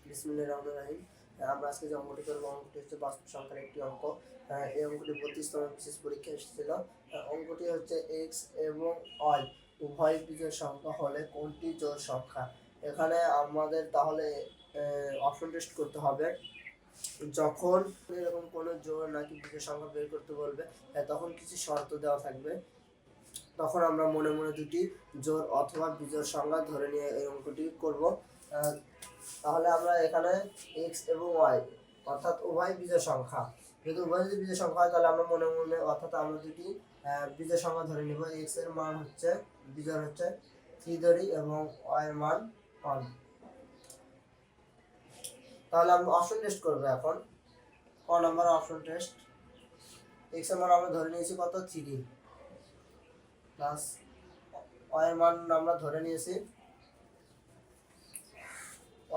বিসমিল্লাহির রহমানির রহিম। আমরা আজকে যে অঙ্কটি করবো, অঙ্কটি হচ্ছে বাস্তব সংখ্যার একটি অঙ্ক। এই অঙ্কটি 32তম বিশেষ পরীক্ষা এসেছিল। অঙ্কটি হচ্ছে এক্স এবং ওয়াই উভয় বিজোড় সংখ্যা হলে কোনটি জোড় সংখ্যা। এখানে আমাদের তাহলে অপশন টেস্ট করতে হবে। যখন এরকম কোনো জোড় নাকি বিজোড় সংখ্যা বের করতে বলবে, তখন কিছু শর্ত দেওয়া থাকবে। তখন আমরা মনে মনে দুটি জোড় অথবা বিজোড় সংখ্যা ধরে নিয়ে এই অঙ্কটি করব। তাহলে আমরা এখানে এক্স এবং ওয়াই অর্থাৎ উভয় বিজোড় সংখ্যা, যদি উভয় যদি বিজোড় সংখ্যা হয় তাহলে আমরা মনে মনে অর্থাৎ আমরা দুটি বিজোড় সংখ্যা ধরে নিব। এক্স এর মান হচ্ছে বিজোড় হচ্ছে 3 ধরি এবং ওয়াই এর মান 1। তাহলে আমরা অপশন টেস্ট করব। এখন ক নাম্বার অপশন টেস্ট। এক্স এর মান আমরা ধরে নিয়েছি কত 3 প্লাস ওয়াই এর মান আমরা ধরে নিয়েছি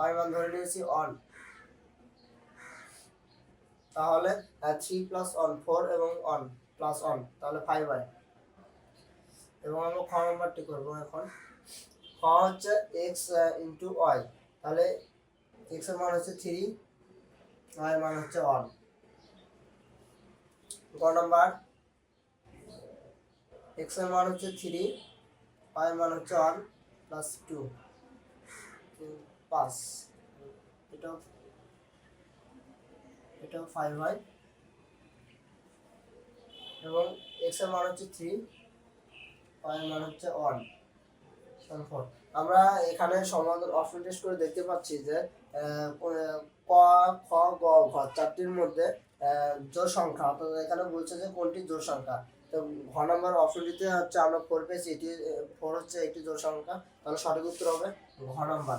y মান ধরে নিয়েছি 1। তাহলে 3 প্লাস 1 4 এবং 1 প্লাস 1 তাহলে 5y। এবং আমরা খ নাম্বারটি করব। এখন খ হচ্ছে x ইনটু y, তাহলে x এর মান হচ্ছে 3, y এর মান হচ্ছে 1। গ নাম্বার x এর মান হচ্ছে 3, y এর মান হচ্ছে 1 প্লাস 2 5, এটা 5y এবং x এর মান হচ্ছে 3, y এর মান হচ্ছে 1 4। আমরা এখানে সমাধান অপশন টেস্ট করে দেখতে পাচ্ছি যে ক খ গ ঘ চারটির মধ্যে জোড় সংখ্যা, অর্থাৎ এখানে বলছে যে কোনটি জোড় সংখ্যা। তো ঘ নাম্বার অপশনটিতে হচ্ছে আমরা 4 পেয়েছি, এটি 4 হচ্ছে একটি জোড় সংখ্যা, তাহলে সঠিক উত্তর হবে ঘ নাম্বার।